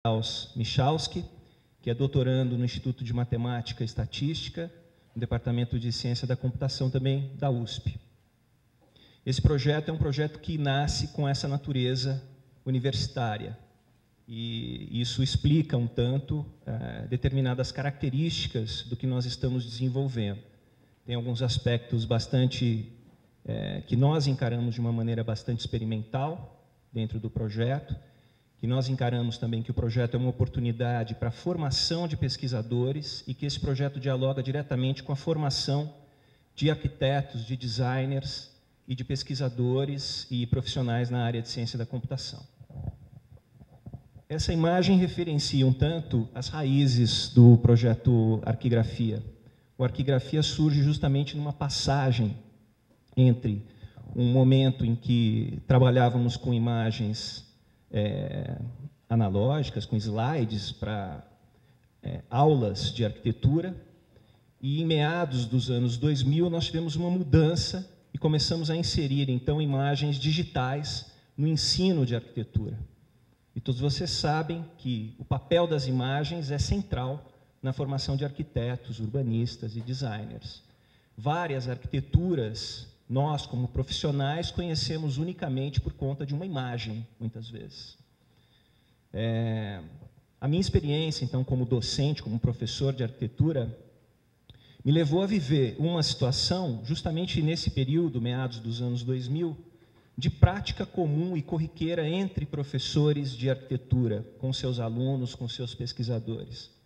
Klaus Michalski, que é doutorando no Instituto de Matemática e Estatística, no Departamento de Ciência da Computação também da USP. Esse projeto é um projeto que nasce com essa natureza universitária, e isso explica um tanto determinadas características do que nós estamos desenvolvendo. Tem alguns aspectos bastante que nós encaramos de uma maneira bastante experimental dentro do projeto, que nós encaramos também que o projeto é uma oportunidade para a formação de pesquisadores e que esse projeto dialoga diretamente com a formação de arquitetos, de designers e de pesquisadores e profissionais na área de ciência da computação. Essa imagem referencia um tanto as raízes do projeto Arquigrafia. O Arquigrafia surge justamente numa passagem entre um momento em que trabalhávamos com imagens analógicas, com slides para aulas de arquitetura, e em meados dos anos 2000 nós tivemos uma mudança e começamos a inserir, então, imagens digitais no ensino de arquitetura. E todos vocês sabem que o papel das imagens é central na formação de arquitetos, urbanistas e designers. Várias arquiteturas, nós, como profissionais, conhecemos unicamente por conta de uma imagem, muitas vezes. A minha experiência, então, como docente, como professor de arquitetura, me levou a viver uma situação, justamente nesse período, meados dos anos 2000, de prática comum e corriqueira entre professores de arquitetura, com seus alunos, com seus pesquisadores.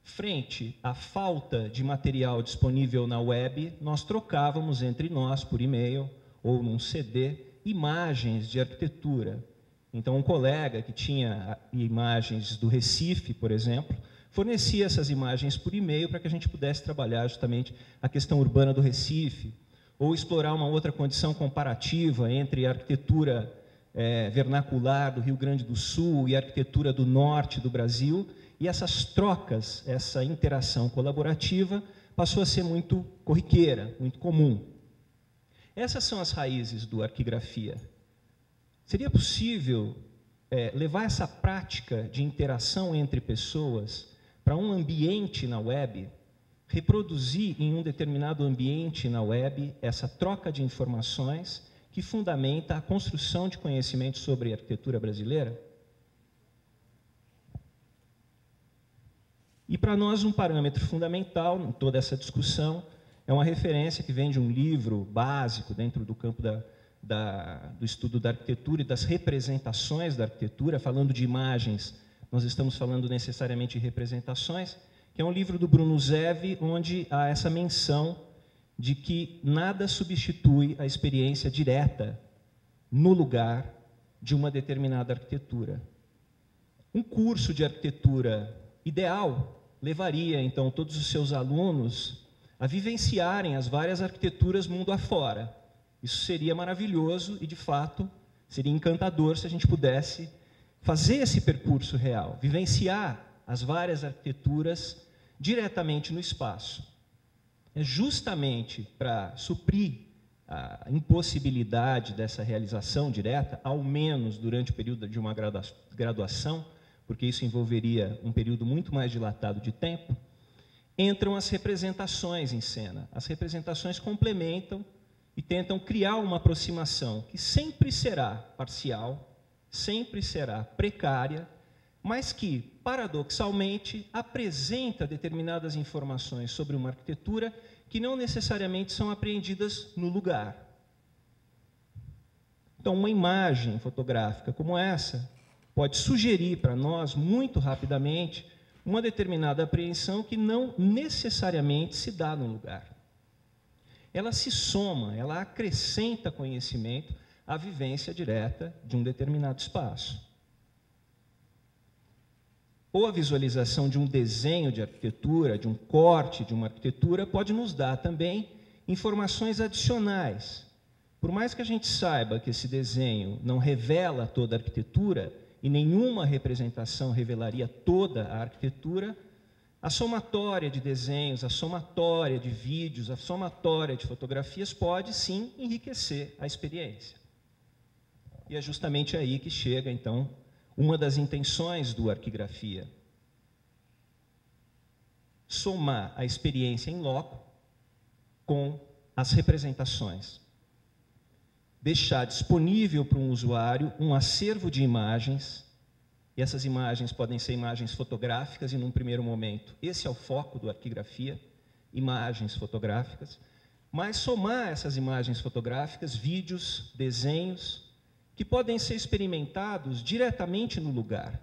Frente à falta de material disponível na web, nós trocávamos entre nós, por e-mail ou num CD, imagens de arquitetura. Então, um colega que tinha imagens do Recife, por exemplo, fornecia essas imagens por e-mail para que a gente pudesse trabalhar justamente a questão urbana do Recife, ou explorar uma outra condição comparativa entre a arquitetura vernacular do Rio Grande do Sul e a arquitetura do norte do Brasil, e essas trocas, essa interação colaborativa passou a ser muito corriqueira, muito comum. Essas são as raízes do Arquigrafia. Seria possível levar essa prática de interação entre pessoas para um ambiente na web, reproduzir em um determinado ambiente na web essa troca de informações que fundamenta a construção de conhecimento sobre a arquitetura brasileira? E para nós um parâmetro fundamental em toda essa discussão é uma referência que vem de um livro básico dentro do campo do estudo da arquitetura e das representações da arquitetura. Falando de imagens, nós estamos falando necessariamente de representações, que é um livro do Bruno Zev, onde há essa menção de que nada substitui a experiência direta no lugar de uma determinada arquitetura. Um curso de arquitetura ideal levaria, então, todos os seus alunos a vivenciarem as várias arquiteturas mundo afora. Isso seria maravilhoso e, de fato, seria encantador se a gente pudesse fazer esse percurso real, vivenciar as várias arquiteturas diretamente no espaço. É justamente para suprir a impossibilidade dessa realização direta, ao menos durante o período de uma graduação, porque isso envolveria um período muito mais dilatado de tempo, entram as representações em cena. As representações complementam e tentam criar uma aproximação que sempre será parcial, sempre será precária, mas que, paradoxalmente, apresenta determinadas informações sobre uma arquitetura que não necessariamente são apreendidas no lugar. Então, uma imagem fotográfica como essa pode sugerir para nós, muito rapidamente, uma determinada apreensão que não necessariamente se dá no lugar. Ela se soma, ela acrescenta conhecimento à vivência direta de um determinado espaço. Ou a visualização de um desenho de arquitetura, de um corte de uma arquitetura, pode nos dar também informações adicionais. Por mais que a gente saiba que esse desenho não revela toda a arquitetura, e nenhuma representação revelaria toda a arquitetura, a somatória de desenhos, a somatória de vídeos, a somatória de fotografias pode, sim, enriquecer a experiência. E é justamente aí que chega, então, uma das intenções do Arquigrafia: somar a experiência em loco com as representações. Deixar disponível para um usuário um acervo de imagens, e essas imagens podem ser imagens fotográficas, e num primeiro momento, esse é o foco do Arquigrafia, imagens fotográficas, mas somar essas imagens fotográficas, vídeos, desenhos, que podem ser experimentados diretamente no lugar.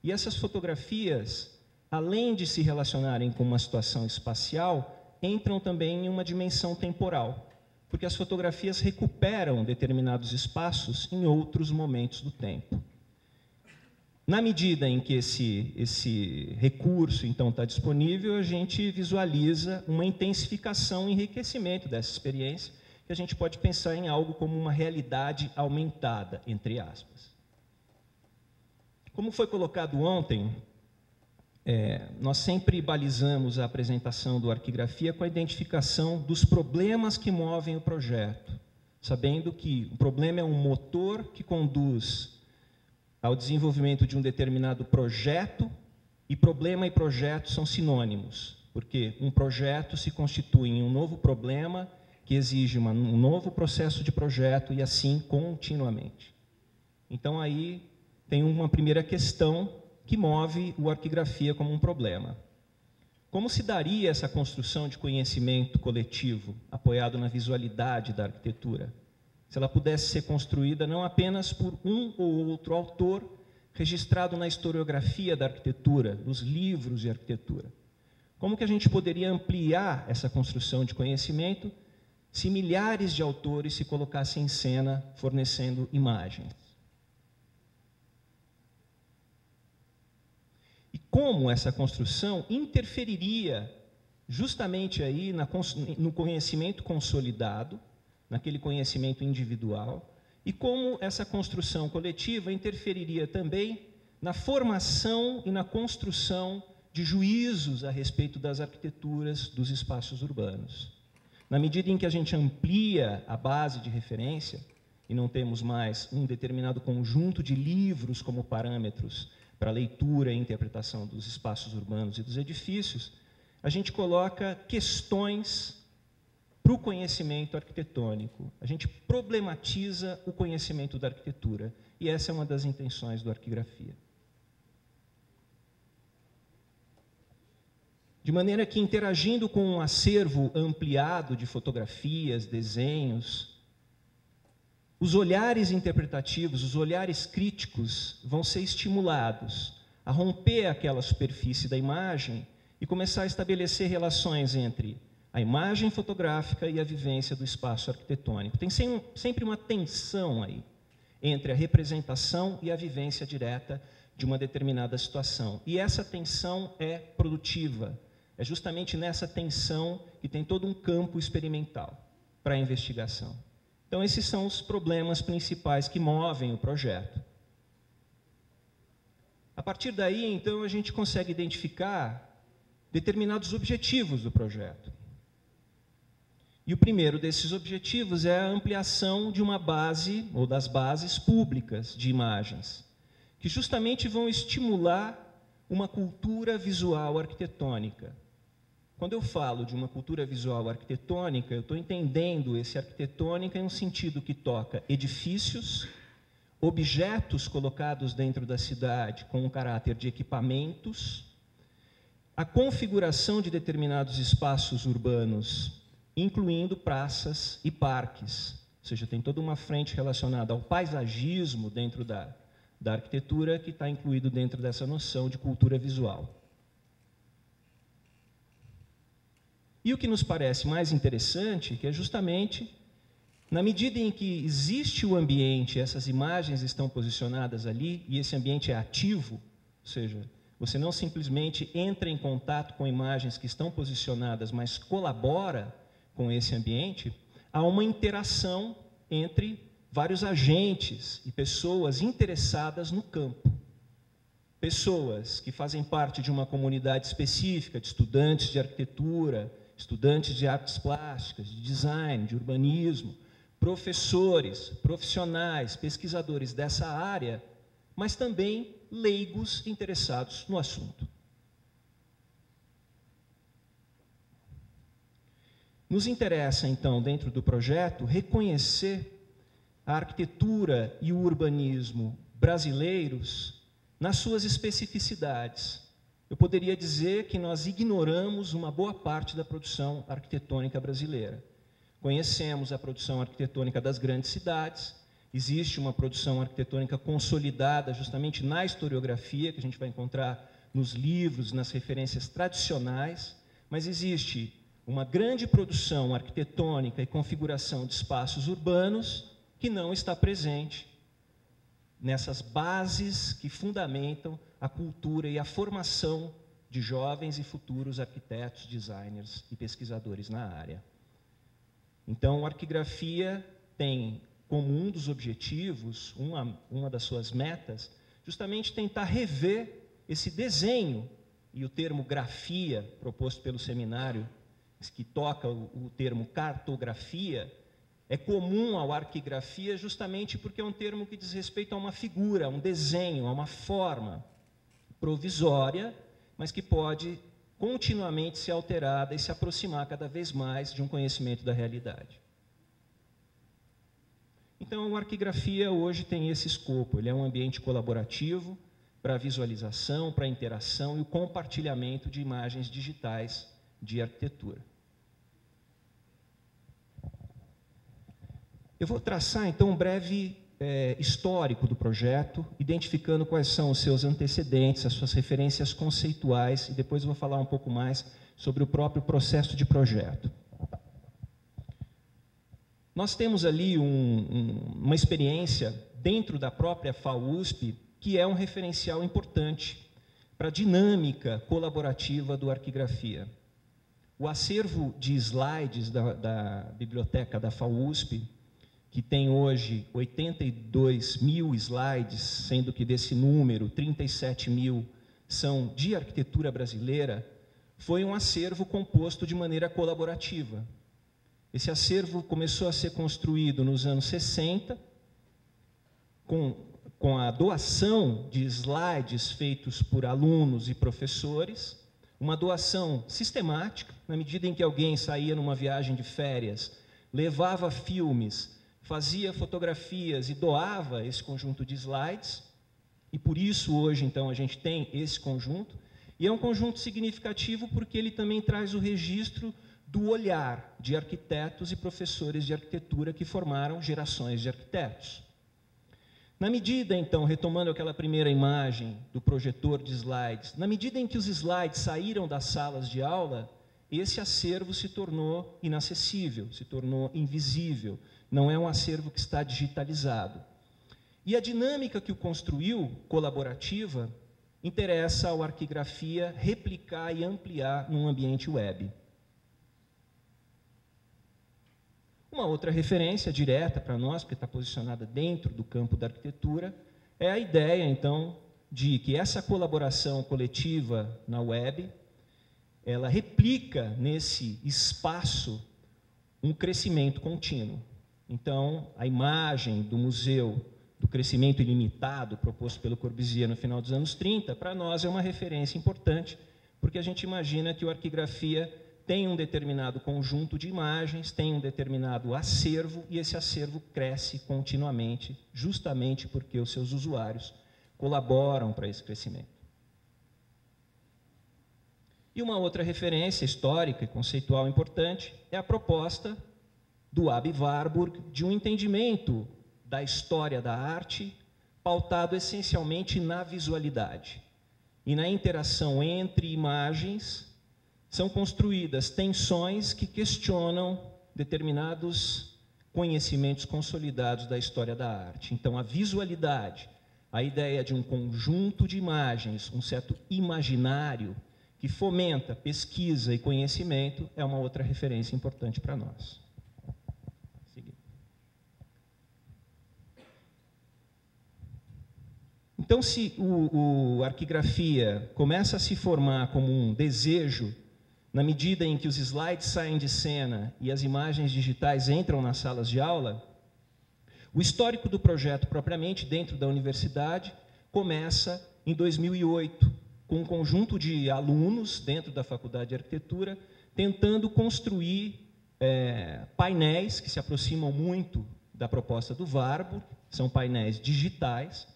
E essas fotografias, além de se relacionarem com uma situação espacial, entram também em uma dimensão temporal, porque as fotografias recuperam determinados espaços em outros momentos do tempo. Na medida em que esse recurso, então, está disponível, a gente visualiza uma intensificação e enriquecimento dessa experiência, que a gente pode pensar em algo como uma realidade aumentada, entre aspas. Como foi colocado ontem, nós sempre balizamos a apresentação do Arquigrafia com a identificação dos problemas que movem o projeto, sabendo que o problema é um motor que conduz ao desenvolvimento de um determinado projeto, e problema e projeto são sinônimos, porque um projeto se constitui em um novo problema que exige um novo processo de projeto, e assim continuamente. Então, aí tem uma primeira questão que move o Arquigrafia como um problema. Como se daria essa construção de conhecimento coletivo, apoiado na visualidade da arquitetura, se ela pudesse ser construída não apenas por um ou outro autor, registrado na historiografia da arquitetura, nos livros de arquitetura? Como que a gente poderia ampliar essa construção de conhecimento se milhares de autores se colocassem em cena fornecendo imagens? E como essa construção interferiria justamente aí no conhecimento consolidado, naquele conhecimento individual, e como essa construção coletiva interferiria também na formação e na construção de juízos a respeito das arquiteturas dos espaços urbanos. Na medida em que a gente amplia a base de referência, e não temos mais um determinado conjunto de livros como parâmetros para a leitura e interpretação dos espaços urbanos e dos edifícios, a gente coloca questões para o conhecimento arquitetônico. A gente problematiza o conhecimento da arquitetura, e essa é uma das intenções do Arquigrafia. De maneira que, interagindo com um acervo ampliado de fotografias, desenhos, os olhares interpretativos, os olhares críticos vão ser estimulados a romper aquela superfície da imagem e começar a estabelecer relações entre a imagem fotográfica e a vivência do espaço arquitetônico. Tem sempre uma tensão aí entre a representação e a vivência direta de uma determinada situação. E essa tensão é produtiva. É justamente nessa tensão que tem todo um campo experimental para a investigação. Então, esses são os problemas principais que movem o projeto. A partir daí, então, a gente consegue identificar determinados objetivos do projeto. E o primeiro desses objetivos é a ampliação de uma base, ou das bases públicas de imagens, que justamente vão estimular uma cultura visual arquitetônica. Quando eu falo de uma cultura visual arquitetônica, eu estou entendendo esse arquitetônica em um sentido que toca edifícios, objetos colocados dentro da cidade com um caráter de equipamentos, a configuração de determinados espaços urbanos, incluindo praças e parques. Ou seja, tem toda uma frente relacionada ao paisagismo dentro da arquitetura que está incluído dentro dessa noção de cultura visual. E o que nos parece mais interessante, que é justamente, na medida em que existe o ambiente, essas imagens estão posicionadas ali, e esse ambiente é ativo, ou seja, você não simplesmente entra em contato com imagens que estão posicionadas, mas colabora com esse ambiente, há uma interação entre vários agentes e pessoas interessadas no campo. Pessoas que fazem parte de uma comunidade específica, de estudantes de arquitetura, estudantes de artes plásticas, de design, de urbanismo, professores, profissionais, pesquisadores dessa área, mas também leigos interessados no assunto. Nos interessa, então, dentro do projeto, reconhecer a arquitetura e o urbanismo brasileiros nas suas especificidades. Eu poderia dizer que nós ignoramos uma boa parte da produção arquitetônica brasileira. Conhecemos a produção arquitetônica das grandes cidades, existe uma produção arquitetônica consolidada justamente na historiografia, que a gente vai encontrar nos livros, nas referências tradicionais, mas existe uma grande produção arquitetônica e configuração de espaços urbanos que não está presente nessas bases que fundamentam a cultura e a formação de jovens e futuros arquitetos, designers e pesquisadores na área. Então, a arquigrafia tem como um dos objetivos, uma das suas metas, justamente tentar rever esse desenho, e o termo grafia, proposto pelo seminário, que toca o termo cartografia, é comum ao arquigrafia justamente porque é um termo que diz respeito a uma figura, a um desenho, a uma forma provisória, mas que pode continuamente ser alterada e se aproximar cada vez mais de um conhecimento da realidade. Então, a arquigrafia hoje tem esse escopo, ele é um ambiente colaborativo para a visualização, para a interação e o compartilhamento de imagens digitais de arquitetura. Eu vou traçar, então, um breve histórico do projeto, identificando quais são os seus antecedentes, as suas referências conceituais, e depois eu vou falar um pouco mais sobre o próprio processo de projeto. Nós temos ali uma experiência dentro da própria FAUSP, que é um referencial importante para a dinâmica colaborativa do Arquigrafia. O acervo de slides da biblioteca da FAUSP, que tem hoje 82 mil slides, sendo que desse número, 37 mil são de arquitetura brasileira, foi um acervo composto de maneira colaborativa. Esse acervo começou a ser construído nos anos 60, com a doação de slides feitos por alunos e professores, uma doação sistemática, na medida em que alguém saía numa viagem de férias, levava filmes, fazia fotografias e doava esse conjunto de slides, e por isso hoje, então, a gente tem esse conjunto, e é um conjunto significativo porque ele também traz o registro do olhar de arquitetos e professores de arquitetura que formaram gerações de arquitetos. Na medida, então, retomando aquela primeira imagem do projetor de slides, na medida em que os slides saíram das salas de aula, esse acervo se tornou inacessível, se tornou invisível, não é um acervo que está digitalizado. E a dinâmica que o construiu, colaborativa, interessa ao Arquigrafia replicar e ampliar num ambiente web. Uma outra referência direta para nós, porque está posicionada dentro do campo da arquitetura, é a ideia, então, de que essa colaboração coletiva na web, ela replica nesse espaço um crescimento contínuo. Então, a imagem do museu do crescimento ilimitado proposto pelo Corbusier no final dos anos 30, para nós é uma referência importante, porque a gente imagina que o Arquigrafia tem um determinado conjunto de imagens, tem um determinado acervo, e esse acervo cresce continuamente, justamente porque os seus usuários colaboram para esse crescimento. E uma outra referência histórica e conceitual importante é a proposta do Aby Warburg de um entendimento da história da arte pautado essencialmente na visualidade. E na interação entre imagens são construídas tensões que questionam determinados conhecimentos consolidados da história da arte. Então, a visualidade, a ideia de um conjunto de imagens, um certo imaginário que fomenta pesquisa e conhecimento, é uma outra referência importante para nós. Então, se o Arquigrafia começa a se formar como um desejo, na medida em que os slides saem de cena e as imagens digitais entram nas salas de aula, o histórico do projeto propriamente dentro da universidade começa em 2008, com um conjunto de alunos dentro da Faculdade de Arquitetura, tentando construir painéis que se aproximam muito da proposta do Warburg, são painéis digitais,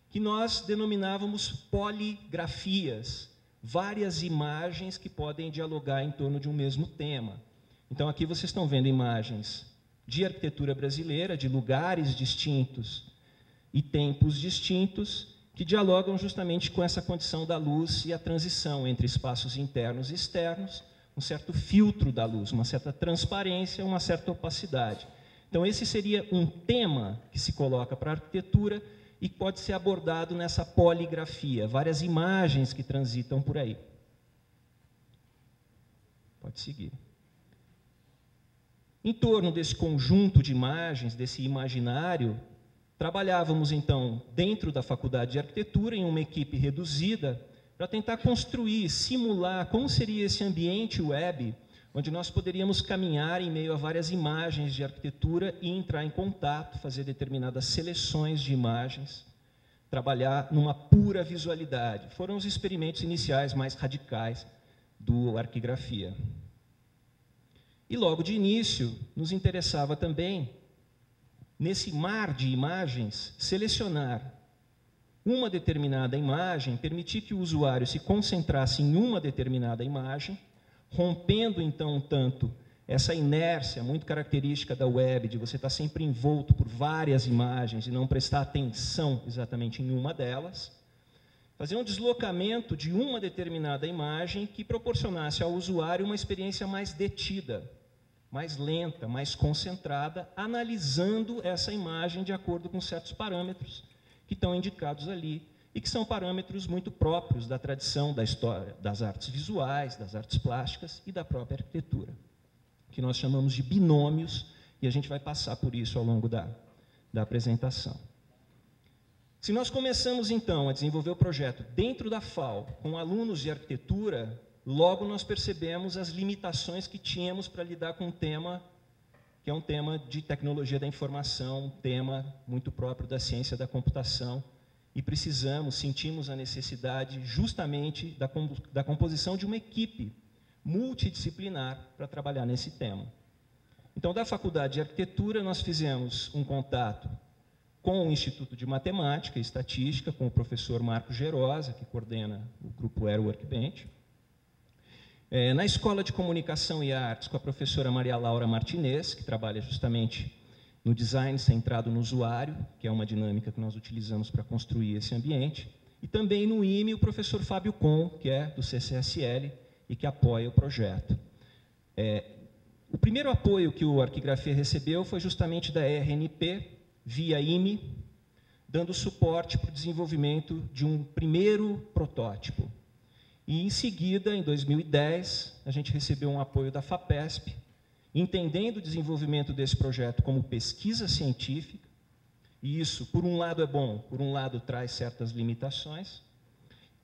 que nós denominávamos poligrafias, várias imagens que podem dialogar em torno de um mesmo tema. Então, aqui vocês estão vendo imagens de arquitetura brasileira, de lugares distintos e tempos distintos, que dialogam justamente com essa condição da luz e a transição entre espaços internos e externos, um certo filtro da luz, uma certa transparência, uma certa opacidade. Então, esse seria um tema que se coloca para a arquitetura e pode ser abordado nessa poligrafia, várias imagens que transitam por aí. Pode seguir. Em torno desse conjunto de imagens, desse imaginário, trabalhávamos, então, dentro da Faculdade de Arquitetura, em uma equipe reduzida, para tentar construir, simular como seria esse ambiente web, onde nós poderíamos caminhar em meio a várias imagens de arquitetura e entrar em contato, fazer determinadas seleções de imagens, trabalhar numa pura visualidade. Foram os experimentos iniciais mais radicais do Arquigrafia. E logo de início, nos interessava também, nesse mar de imagens, selecionar uma determinada imagem, permitir que o usuário se concentrasse em uma determinada imagem, rompendo, então, um tanto essa inércia muito característica da web, de você estar sempre envolto por várias imagens e não prestar atenção exatamente em uma delas, fazer um deslocamento de uma determinada imagem que proporcionasse ao usuário uma experiência mais detida, mais lenta, mais concentrada, analisando essa imagem de acordo com certos parâmetros que estão indicados ali, e que são parâmetros muito próprios da tradição da história, das artes visuais, das artes plásticas e da própria arquitetura, que nós chamamos de binômios, e a gente vai passar por isso ao longo da apresentação. Se nós começamos, então, a desenvolver o projeto dentro da FAU, com alunos de arquitetura, logo nós percebemos as limitações que tínhamos para lidar com um tema que é um tema de tecnologia da informação, um tema muito próprio da ciência da computação, e sentimos a necessidade justamente da composição de uma equipe multidisciplinar para trabalhar nesse tema. Então, da Faculdade de Arquitetura, nós fizemos um contato com o Instituto de Matemática e Estatística, com o professor Marco Gerosa, que coordena o grupo Aero Workbench. Na Escola de Comunicação e Artes, com a professora Maria Laura Martinez, que trabalha justamente no design centrado no usuário, que é uma dinâmica que nós utilizamos para construir esse ambiente. E também no IME, o professor Fábio Com, que é do CCSL e que apoia o projeto. O primeiro apoio que o Arquigrafia recebeu foi justamente da RNP, via IME, dando suporte para o desenvolvimento de um primeiro protótipo. E, em seguida, em 2010, a gente recebeu um apoio da FAPESP, entendendo o desenvolvimento desse projeto como pesquisa científica, e isso, por um lado, é bom, por um lado, traz certas limitações,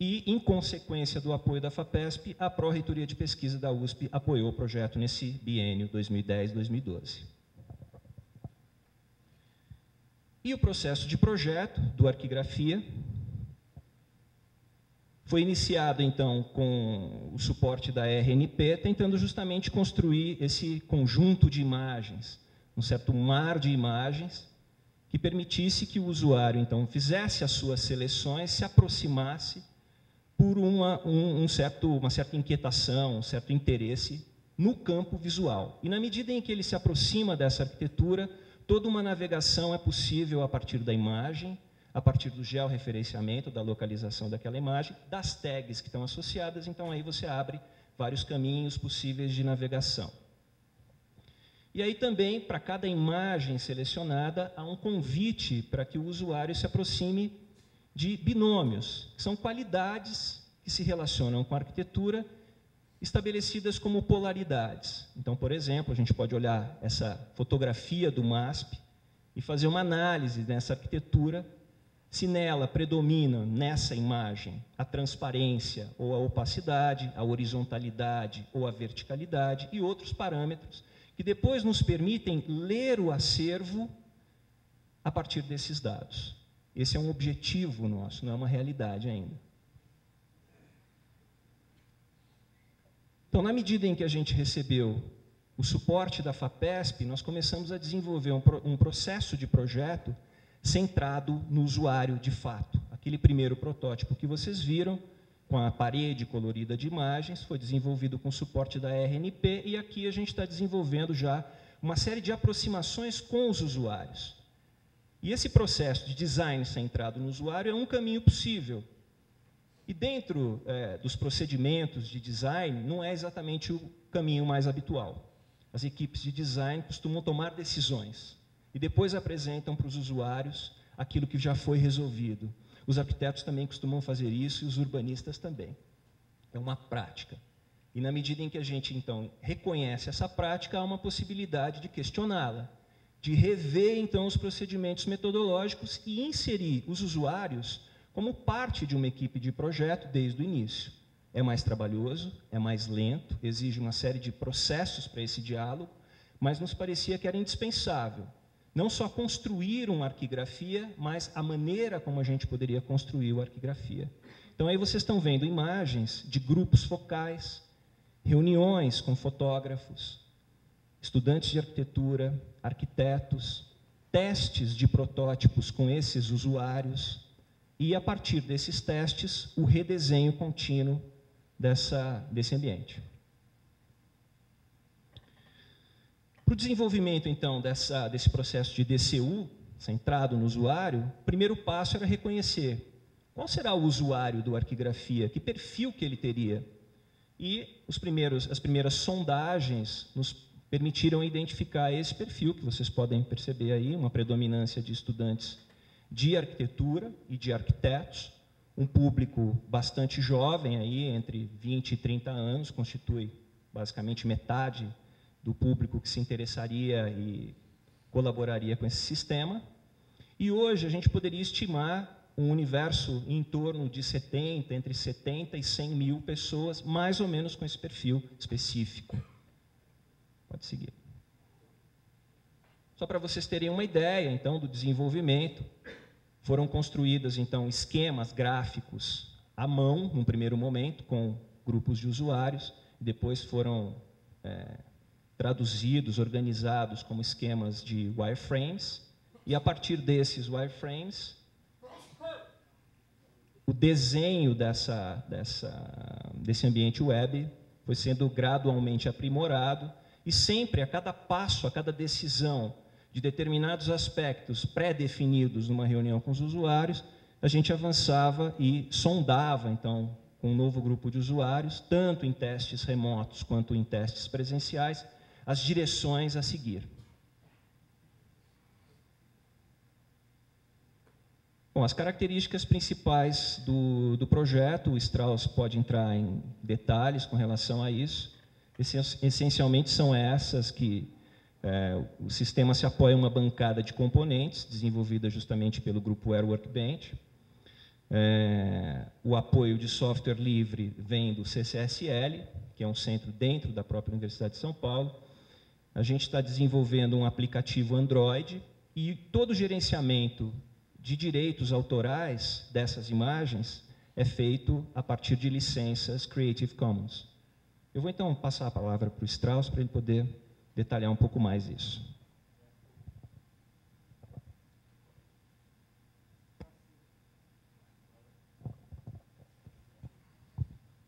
e, em consequência do apoio da FAPESP, a Pró-Reitoria de Pesquisa da USP apoiou o projeto nesse biênio 2010-2012. E o processo de projeto do Arquigrafia foi iniciado, então, com o suporte da RNP, tentando justamente construir esse conjunto de imagens, um certo mar de imagens, que permitisse que o usuário, então, fizesse as suas seleções, se aproximasse por uma certa inquietação, um certo interesse no campo visual. E, na medida em que ele se aproxima dessa arquitetura, toda uma navegação é possível a partir da imagem, a partir do georreferenciamento, da localização daquela imagem, das tags que estão associadas, então aí você abre vários caminhos possíveis de navegação. E aí também, para cada imagem selecionada, há um convite para que o usuário se aproxime de binômios, que são qualidades que se relacionam com a arquitetura, estabelecidas como polaridades. Então, por exemplo, a gente pode olhar essa fotografia do MASP e fazer uma análise dessa arquitetura, se nela predomina, nessa imagem, a transparência ou a opacidade, a horizontalidade ou a verticalidade e outros parâmetros que depois nos permitem ler o acervo a partir desses dados. Esse é um objetivo nosso, não é uma realidade ainda. Então, na medida em que a gente recebeu o suporte da FAPESP, nós começamos a desenvolver um processo de projeto centrado no usuário de fato. Aquele primeiro protótipo que vocês viram, com a parede colorida de imagens, foi desenvolvido com suporte da RNP, e aqui a gente está desenvolvendo já uma série de aproximações com os usuários. E esse processo de design centrado no usuário é um caminho possível. E dentro dos procedimentos de design, não é exatamente o caminho mais habitual. As equipes de design costumam tomar decisões e depois apresentam para os usuários aquilo que já foi resolvido. Os arquitetos também costumam fazer isso e os urbanistas também. É uma prática. E na medida em que a gente, então, reconhece essa prática, há uma possibilidade de questioná-la, de rever, então, os procedimentos metodológicos e inserir os usuários como parte de uma equipe de projeto desde o início. É mais trabalhoso, é mais lento, exige uma série de processos para esse diálogo, mas nos parecia que era indispensável não só construir uma arquigrafia, mas a maneira como a gente poderia construir a arquigrafia. Então, aí vocês estão vendo imagens de grupos focais, reuniões com fotógrafos, estudantes de arquitetura, arquitetos, testes de protótipos com esses usuários, e, a partir desses testes, o redesenho contínuo desse ambiente. Para o desenvolvimento, então, desse processo de DCU, centrado no usuário, o primeiro passo era reconhecer qual será o usuário do Arquigrafia, que perfil que ele teria. E as primeiras sondagens nos permitiram identificar esse perfil, que vocês podem perceber aí, uma predominância de estudantes de arquitetura e de arquitetos, um público bastante jovem, aí, entre 20 e 30 anos, constitui basicamente metade do público que se interessaria e colaboraria com esse sistema. E hoje a gente poderia estimar um universo em torno de entre 70 e 100 mil pessoas, mais ou menos com esse perfil específico. Pode seguir. Só para vocês terem uma ideia, então, do desenvolvimento, foram construídas, então, esquemas gráficos à mão, num primeiro momento, com grupos de usuários, e depois foram traduzidos, organizados como esquemas de wireframes, e a partir desses wireframes, o desenho desse ambiente web foi sendo gradualmente aprimorado, e sempre, a cada passo, a cada decisão de determinados aspectos pré-definidos numa reunião com os usuários, a gente avançava e sondava, então, com um novo grupo de usuários, tanto em testes remotos quanto em testes presenciais, as direções a seguir. Bom, as características principais do projeto, o Strauss pode entrar em detalhes com relação a isso, essencialmente são essas que o sistema se apoia em uma bancada de componentes, desenvolvida justamente pelo grupo Air Workbench. O apoio de software livre vem do CCSL, que é um centro dentro da própria Universidade de São Paulo. A gente está desenvolvendo um aplicativo Android e todo o gerenciamento de direitos autorais dessas imagens é feito a partir de licenças Creative Commons. Eu vou, então, passar a palavra para o Strauss para ele poder detalhar um pouco mais isso.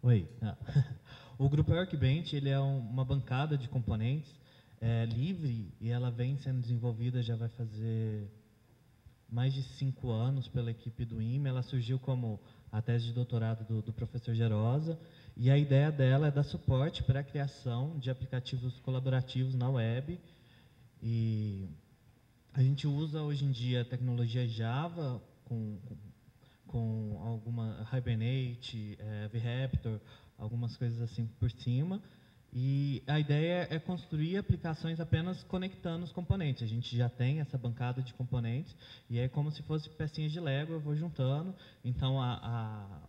Oi. O grupo Workbench, ele é uma bancada de componentes livre, e ela vem sendo desenvolvida, já vai fazer mais de 5 anos pela equipe do IME. Ela surgiu como a tese de doutorado do professor Gerosa, e a ideia dela é dar suporte para a criação de aplicativos colaborativos na web. E a gente usa hoje em dia a tecnologia Java com alguma Hibernate, VRaptor, algumas coisas assim por cima. E a ideia é construir aplicações apenas conectando os componentes. A gente já tem essa bancada de componentes, e é como se fosse pecinhas de Lego, eu vou juntando. Então,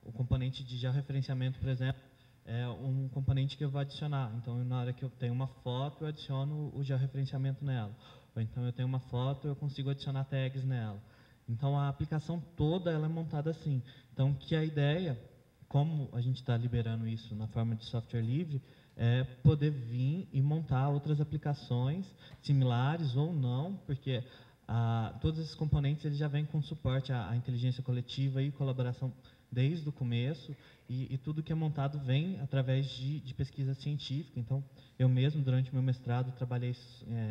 o componente de georreferenciamento, por exemplo, é um componente que eu vou adicionar. Então, na hora que eu tenho uma foto, eu adiciono o georreferenciamento nela. Ou então, eu tenho uma foto, eu consigo adicionar tags nela. Então, a aplicação toda ela é montada assim. Então, que a ideia, como a gente está liberando isso na forma de software livre, é poder vir e montar outras aplicações similares ou não, porque todos esses componentes eles já vêm com suporte à inteligência coletiva e colaboração desde o começo, e tudo que é montado vem através de pesquisa científica. Então, eu mesmo, durante meu mestrado, trabalhei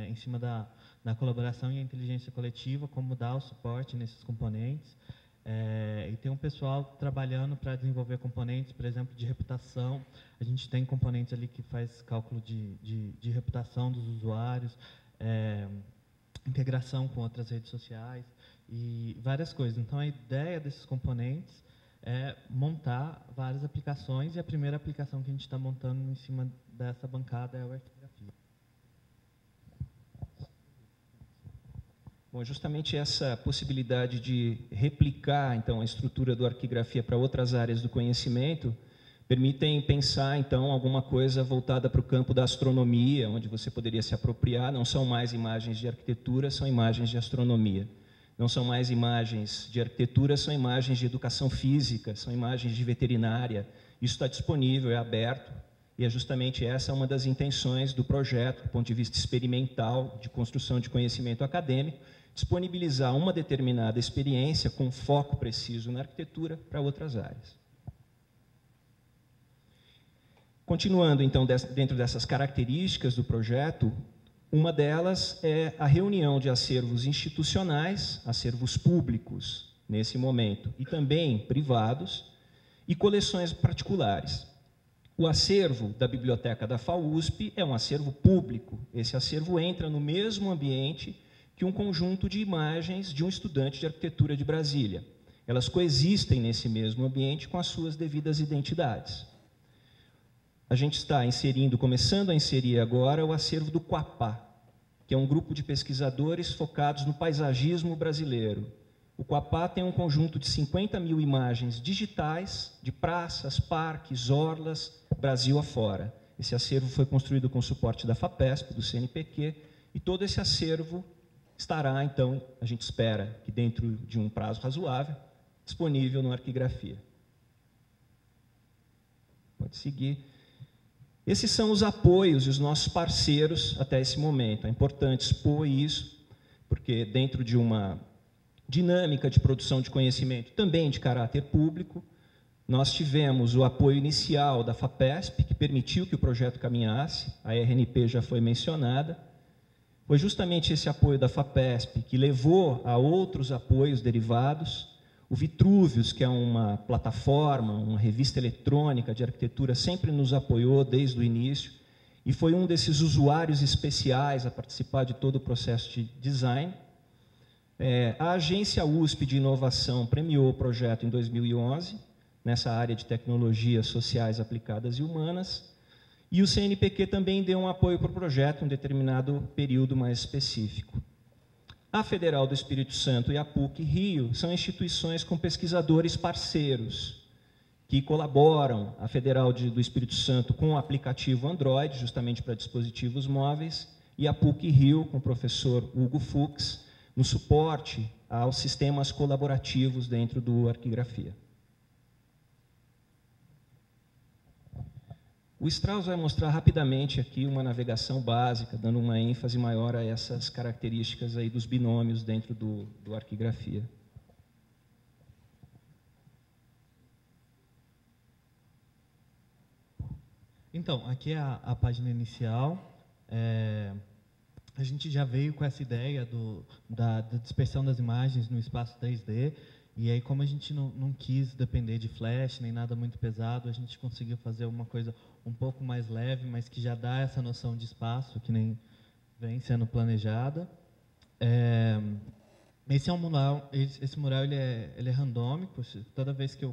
em cima da colaboração e a inteligência coletiva, como dar o suporte nesses componentes. E tem um pessoal trabalhando para desenvolver componentes, por exemplo, de reputação. A gente tem componentes ali que faz cálculo de reputação dos usuários, integração com outras redes sociais e várias coisas. Então, a ideia desses componentes é montar várias aplicações, e a primeira aplicação que a gente está montando em cima dessa bancada é a arquivografia. Bom, justamente essa possibilidade de replicar, então, a estrutura do arquivografia para outras áreas do conhecimento permitem pensar, então, alguma coisa voltada para o campo da astronomia, onde você poderia se apropriar. Não são mais imagens de arquitetura, são imagens de astronomia. Não são mais imagens de arquitetura, são imagens de educação física, são imagens de veterinária. Isso está disponível, é aberto, e é justamente essa uma das intenções do projeto, do ponto de vista experimental, de construção de conhecimento acadêmico, disponibilizar uma determinada experiência com foco preciso na arquitetura para outras áreas. Continuando, então, dentro dessas características do projeto, uma delas é a reunião de acervos institucionais, acervos públicos, nesse momento, e também privados, e coleções particulares. O acervo da Biblioteca da FAUSP é um acervo público. Esse acervo entra no mesmo ambiente que um conjunto de imagens de um estudante de arquitetura de Brasília. Elas coexistem nesse mesmo ambiente com as suas devidas identidades. A gente está começando a inserir agora o acervo do Quapá, que é um grupo de pesquisadores focados no paisagismo brasileiro. O Quapá tem um conjunto de 50 mil imagens digitais de praças, parques, orlas, Brasil afora. Esse acervo foi construído com suporte da FAPESP, do CNPq, e todo esse acervo estará, então, a gente espera que dentro de um prazo razoável, disponível no Arquivografia. Pode seguir. Esses são os apoios e os nossos parceiros até esse momento. É importante expor isso, porque dentro de uma dinâmica de produção de conhecimento também de caráter público, nós tivemos o apoio inicial da FAPESP, que permitiu que o projeto caminhasse, a RNP já foi mencionada. Foi justamente esse apoio da FAPESP que levou a outros apoios derivados. O Vitruvius, que é uma plataforma, uma revista eletrônica de arquitetura, sempre nos apoiou desde o início e foi um desses usuários especiais a participar de todo o processo de design. A Agência USP de Inovação premiou o projeto em 2011, nessa área de tecnologias sociais aplicadas e humanas, e o CNPq também deu um apoio para o projeto em um determinado período mais específico. A Federal do Espírito Santo e a PUC-Rio são instituições com pesquisadores parceiros que colaboram, a Federal do Espírito Santo com o aplicativo Android, justamente para dispositivos móveis, e a PUC-Rio com o professor Hugo Fux, no suporte aos sistemas colaborativos dentro do Arquivografia. O Strauss vai mostrar rapidamente aqui uma navegação básica, dando uma ênfase maior a essas características aí dos binômios dentro do Arquivografia. Então, aqui é a página inicial. A gente já veio com essa ideia da dispersão das imagens no espaço 3D, e aí, como a gente não quis depender de flash, nem nada muito pesado, a gente conseguiu fazer uma coisa um pouco mais leve, mas que já dá essa noção de espaço, que nem vem sendo planejada. Esse é um mural, esse mural ele é randômico. Toda vez que eu